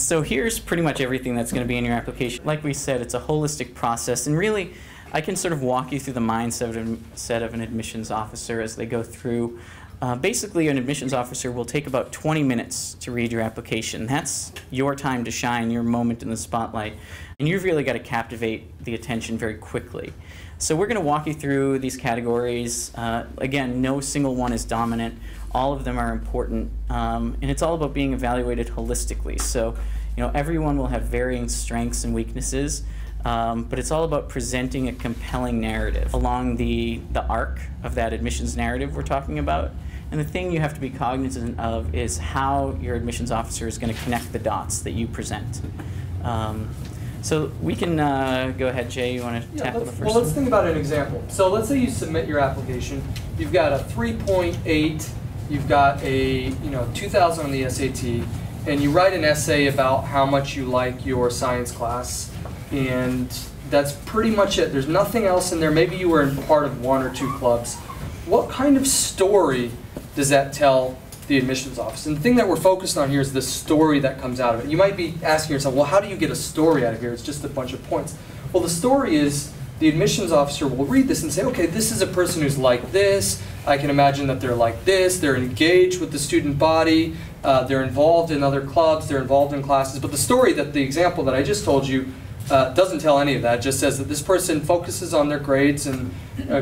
So here's pretty much everything that's going to be in your application. Like we said, it's a holistic process, and really, I can sort of walk you through the mindset of an admissions officer as they go through. Basically, an admissions officer will take about 20 minutes to read your application. That's your time to shine, your moment in the spotlight. And you've really got to captivate the attention very quickly. So we're going to walk you through these categories. Again, no single one is dominant. All of them are important. And it's all about being evaluated holistically. So, everyone will have varying strengths and weaknesses. But it's all about presenting a compelling narrative along the arc of that admissions narrative we're talking about. And the thing you have to be cognizant of is how your admissions officer is going to connect the dots that you present. So we can go ahead, Jay, you want to tackle the first one? Well, let's think about an example. So let's say you submit your application. You've got a 3.8, you've got a 2,000 on the SAT, and you write an essay about how much you like your science class. And that's pretty much it. There's nothing else in there. Maybe you were in part of one or two clubs. What kind of story does that tell the admissions office? And the thing that we're focused on here is the story that comes out of it. You might be asking yourself, well, how do you get a story out of here? It's just a bunch of points. Well, the story is the admissions officer will read this and say, okay, this is a person who's like this. I can imagine that they're like this. They're engaged with the student body. They're involved in other clubs. They're involved in classes. But the story, the example that I just told you, doesn't tell any of that. It just says that this person focuses on their grades and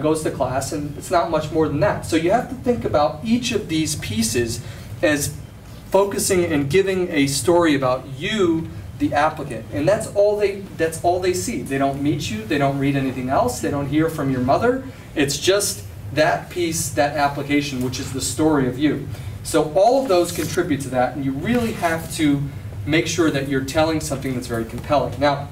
goes to class, and it's not much more than that. So you have to think about each of these pieces as focusing and giving a story about you, the applicant. And that's all they see. They don't meet you. They don't read anything else. They don't hear from your mother. It's just that piece, that application, which is the story of you. So all of those contribute to that, and you really have to make sure that you're telling something that's very compelling. Now,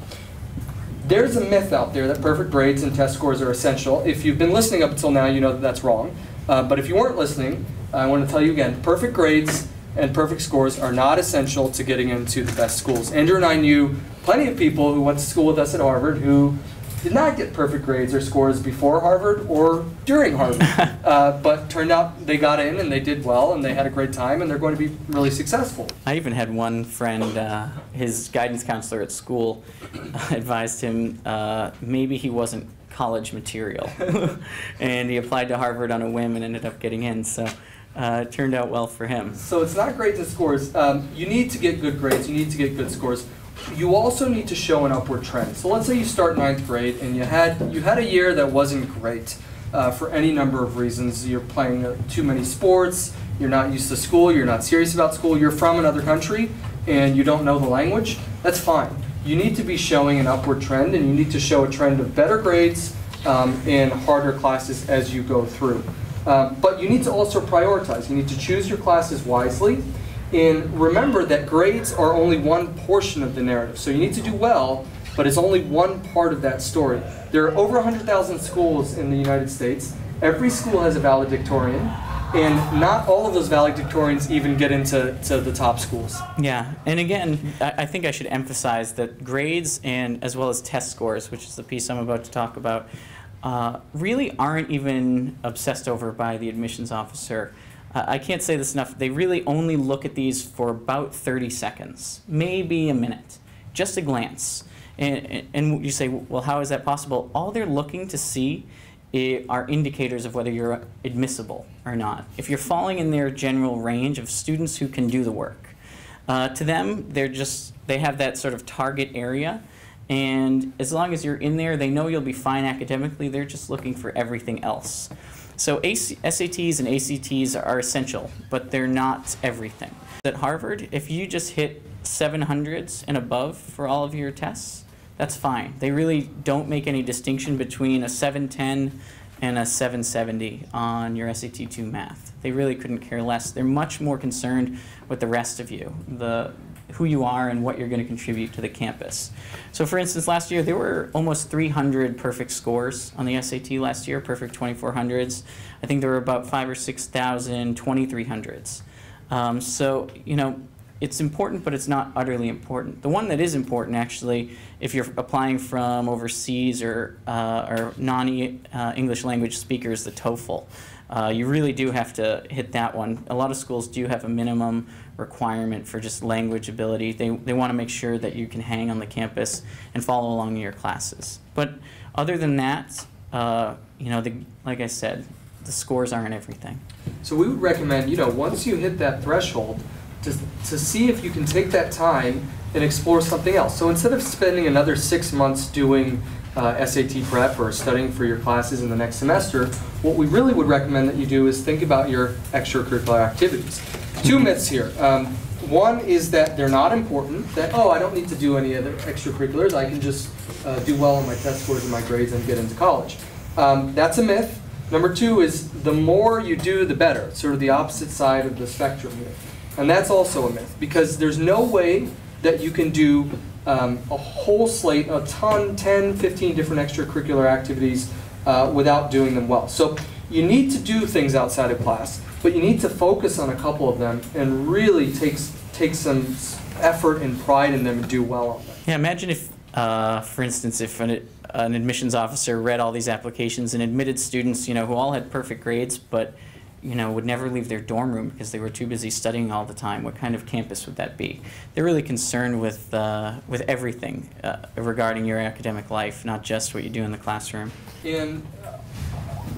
there's a myth out there that perfect grades and test scores are essential. If you've been listening up until now, you know that that's wrong. But if you weren't listening, I want to tell you again, perfect grades and perfect scores are not essential to getting into the best schools. Andrew and I knew plenty of people who went to school with us at Harvard who did not get perfect grades or scores before Harvard or during Harvard. But turned out they got in and they did well and they had a great time and they're going to be really successful. I even had one friend, his guidance counselor at school advised him maybe he wasn't college material. And he applied to Harvard on a whim and ended up getting in. So it turned out well for him. So it's not grades and scores. You need to get good grades. You need to get good scores. You also need to show an upward trend. So let's say you start 9th grade and you had a year that wasn't great for any number of reasons. You're playing too many sports, you're not used to school, you're not serious about school, you're from another country and you don't know the language. That's fine. You need to be showing an upward trend, and you need to show a trend of better grades and harder classes as you go through. But you need to also prioritize. You need to choose your classes wisely. And remember that grades are only one portion of the narrative. So you need to do well, but it's only one part of that story. There are over 100,000 schools in the United States. Every school has a valedictorian, and not all of those valedictorians even get into the top schools. Yeah, and again, I think I should emphasize that grades and as well as test scores, which is the piece I'm about to talk about, really aren't even obsessed over by the admissions officer. I can't say this enough. They really only look at these for about 30 seconds, maybe a minute, just a glance. And you say, well, how is that possible? All they're looking to see are indicators of whether you're admissible or not. If you're falling in their general range of students who can do the work, to them, they have that sort of target area. And as long as you're in there, they know you'll be fine academically. They're just looking for everything else. So SATs and ACTs are essential, but they're not everything. At Harvard, if you just hit 700s and above for all of your tests, that's fine. They really don't make any distinction between a 710 and a 770 on your SAT 2 math. They really couldn't care less. They're much more concerned with the rest of you, who you are and what you're going to contribute to the campus. So for instance, last year there were almost 300 perfect scores on the SAT last year, perfect 2400s. I think there were about 5,000 or 6,000 2300s. So, it's important, but it's not utterly important. The one that is important, actually, if you're applying from overseas or non-English language speakers, the TOEFL. you really do have to hit that one. A lot of schools do have a minimum requirement for just language ability. They want to make sure that you can hang on the campus and follow along in your classes. But other than that, like I said, the scores aren't everything. So we would recommend, once you hit that threshold, to see if you can take that time and explore something else. So instead of spending another 6 months doing SAT prep or studying for your classes in the next semester, what we really would recommend that you do is think about your extracurricular activities. Two myths here. One is that they're not important, that, I don't need to do any other extracurriculars, I can just do well on my test scores and my grades and get into college. That's a myth. Number two is the more you do, the better. It's sort of the opposite side of the spectrum here. And that's also a myth, because there's no way that you can do a whole slate, 10, 15 different extracurricular activities without doing them well. So you need to do things outside of class, but you need to focus on a couple of them and really take some effort and pride in them and do well on them. Yeah, imagine if, for instance, if an admissions officer read all these applications and admitted students, who all had perfect grades, but would never leave their dorm room because they were too busy studying all the time. What kind of campus would that be? They're really concerned with everything regarding your academic life, not just what you do in the classroom. And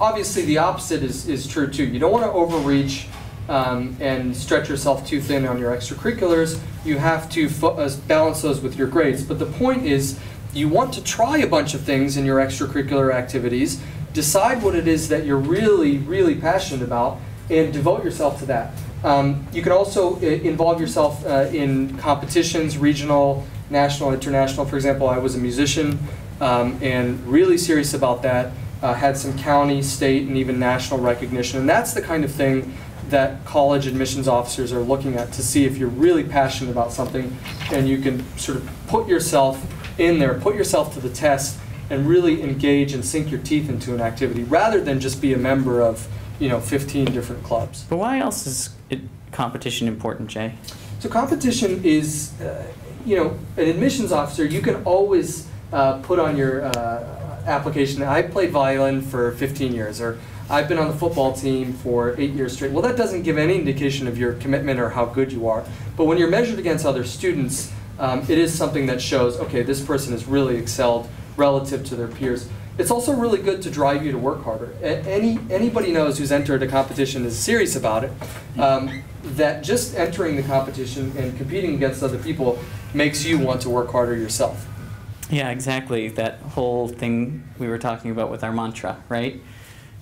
obviously the opposite is true too. You don't want to overreach and stretch yourself too thin on your extracurriculars. You have to balance those with your grades. But the point is, you want to try a bunch of things in your extracurricular activities, decide what it is that you're really, really passionate about, and devote yourself to that. You can also involve yourself in competitions, regional, national, international. For example, I was a musician and really serious about that. Had some county, state, and even national recognition. And that's the kind of thing that college admissions officers are looking at to see if you're really passionate about something, and you can sort of put yourself in there, put yourself to the test, and really engage and sink your teeth into an activity rather than just be a member of 15 different clubs. But why else is competition important, Jay? So competition is, an admissions officer, you can always put on your application, I played violin for 15 years, or I've been on the football team for 8 years straight. Well, that doesn't give any indication of your commitment or how good you are. But when you're measured against other students, it is something that shows, okay, this person has really excelled relative to their peers. It's also really good to drive you to work harder. Anybody knows who's entered a competition and is serious about it, that just entering the competition and competing against other people makes you want to work harder yourself. Yeah, exactly. That whole thing we were talking about with our mantra, right?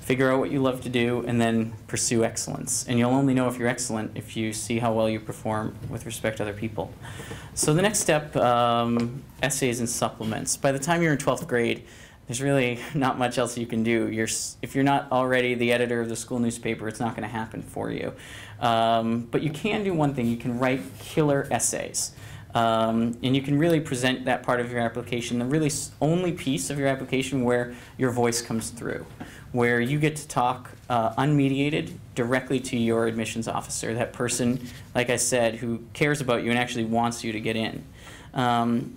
Figure out what you love to do and then pursue excellence. And you'll only know if you're excellent if you see how well you perform with respect to other people. So the next step, essays and supplements. By the time you're in 12th grade, there's really not much else you can do. If you're not already the editor of the school newspaper, it's not going to happen for you. But you can do one thing. You can write killer essays. And you can really present that part of your application, the really only piece of your application where your voice comes through, where you get to talk unmediated directly to your admissions officer, that person, like I said, who cares about you and actually wants you to get in.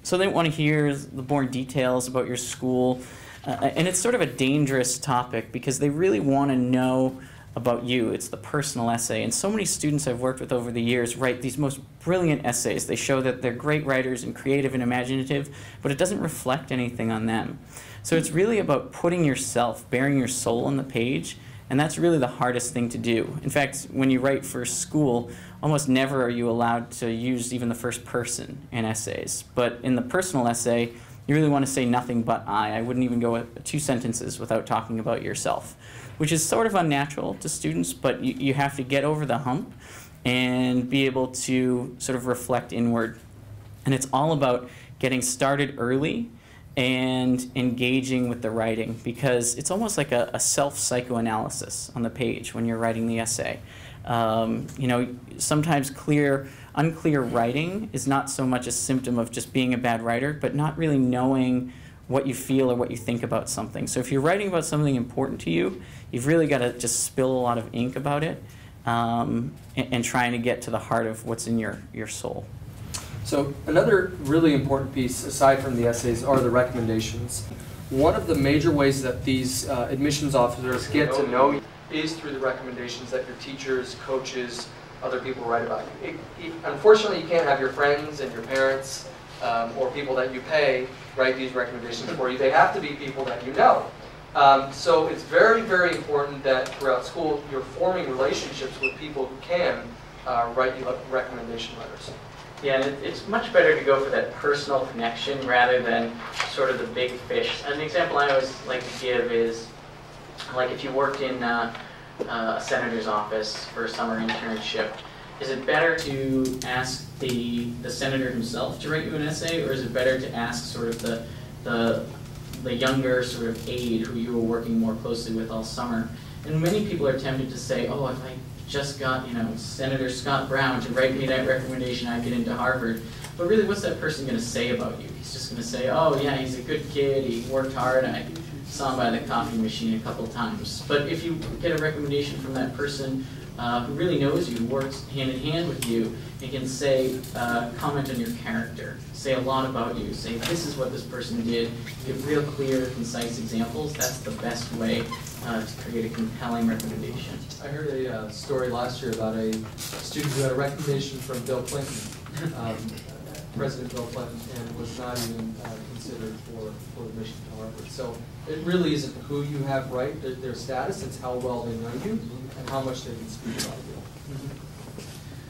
So they want to hear the more details about your school, and it's sort of a dangerous topic because they really want to know about you. It's the personal essay. And so many students I've worked with over the years write these most brilliant essays. They show that they're great writers and creative and imaginative, but it doesn't reflect anything on them. So it's really about putting yourself, bearing your soul on the page, and that's really the hardest thing to do. In fact, when you write for school, almost never are you allowed to use even the first person in essays. But in the personal essay, you really want to say nothing but I. I wouldn't even go 2 sentences without talking about yourself, which is sort of unnatural to students, but you have to get over the hump and be able to sort of reflect inward. And it's all about getting started early and engaging with the writing, because it's almost like a self-psychoanalysis on the page when you're writing the essay. Sometimes unclear writing is not so much a symptom of just being a bad writer, but not really knowing what you feel or what you think about something. So if you're writing about something important to you, you've really got to just spill a lot of ink about it and trying to get to the heart of what's in your soul. So another really important piece, aside from the essays, are the recommendations. One of the major ways that these admissions officers get to know you is through the recommendations that your teachers, coaches, other people write about you. Unfortunately, you can't have your friends and your parents or people that you pay write these recommendations for you. They have to be people that you know. So it's very, very important that throughout school you're forming relationships with people who can write you recommendation letters. Yeah, and it's much better to go for that personal connection rather than sort of the big fish. An example I always like to give is, like if you worked in a senator's office for a summer internship, is it better to ask the senator himself to write you an essay, or is it better to ask sort of the younger sort of aide who you were working more closely with all summer? And many people are tempted to say, oh, if I just got, Senator Scott Brown to write me that recommendation, I'd get into Harvard. But really, what's that person going to say about you? He's just going to say, oh yeah, he's a good kid, he worked hard, I saw him by the coffee machine a couple times. But if you get a recommendation from that person who really knows you, works hand in hand with you, and can say, comment on your character, say a lot about you, say this is what this person did, give real clear, concise examples, that's the best way to create a compelling recommendation. I heard a story last year about a student who had a recommendation from Bill Clinton, President Bill Clinton, and was not even considered for admission to Harvard. So it really isn't who you have write their status, it's how well they know you and how much they can speak about you.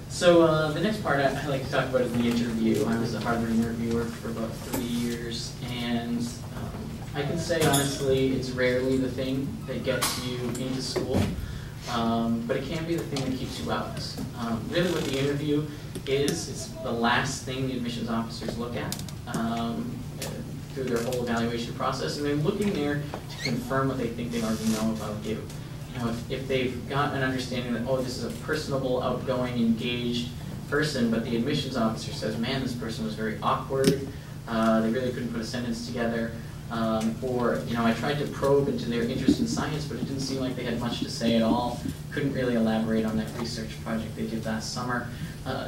So the next part I like to talk about is the interview. I was a Harvard interviewer for about 3 years, and I can say honestly it's rarely the thing that gets you into school, but it can be the thing that keeps you out. Really what the interview is, it's the last thing the admissions officers look at through their whole evaluation process, and they're looking there to confirm what they think they already know about you. If they've got an understanding that, oh, this is a personable, outgoing, engaged person, but the admissions officer says, man, this person was very awkward, they really couldn't put a sentence together, or, I tried to probe into their interest in science, but it didn't seem like they had much to say at all, couldn't really elaborate on that research project they did last summer,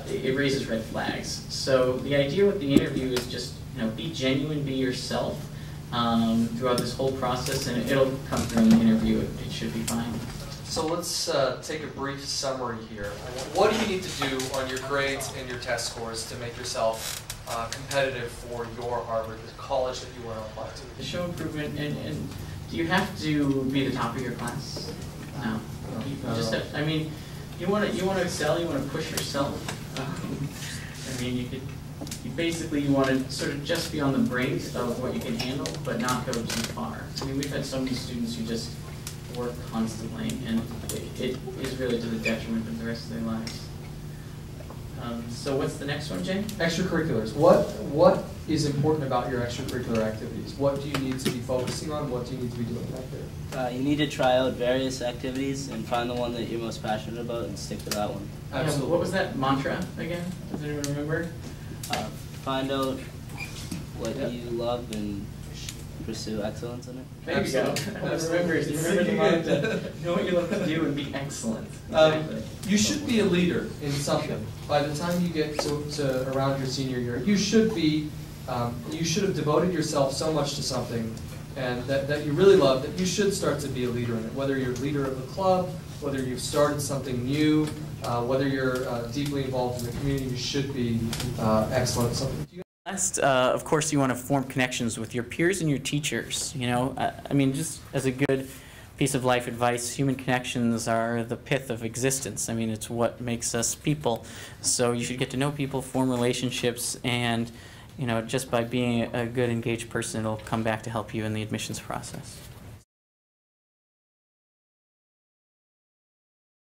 it raises red flags. So the idea with the interview is just, be genuine, be yourself, throughout this whole process, and it'll come through in the interview. It should be fine. So let's take a brief summary here. What do you need to do on your grades and your test scores to make yourself competitive for your Harvard, the college that you want to apply to? To show improvement, and do you have to be the top of your class? No. You just have, you want to excel. You want to push yourself. You want to sort of just be on the brink of what you can handle, but not go too far. We've had so many students who just work constantly, and it is really to the detriment of the rest of their lives. So what's the next one, Jay? Extracurriculars. What is important about your extracurricular activities? What do you need to be focusing on? What do you need to be doing back there? You need to try out various activities and find the one that you're most passionate about and stick to that one. Absolutely. Yeah, what was that mantra again? Does anyone remember? Find out what you love and pursue excellence in it. There you go. Remember the mantra. Know what you love to do and be excellent. Exactly. You should be a leader in something. By the time you get to around your senior year, you should be. You should have devoted yourself so much to something, and that you really love, that you should start to be a leader in it. Whether you're a leader of the club, whether you've started something new, whether you're deeply involved in the community, you should be excellent at something. Last, of course, you want to form connections with your peers and your teachers. Just as a good piece of life advice, human connections are the pith of existence. It's what makes us people. So you should get to know people, form relationships, and just by being a good, engaged person, it'll come back to help you in the admissions process.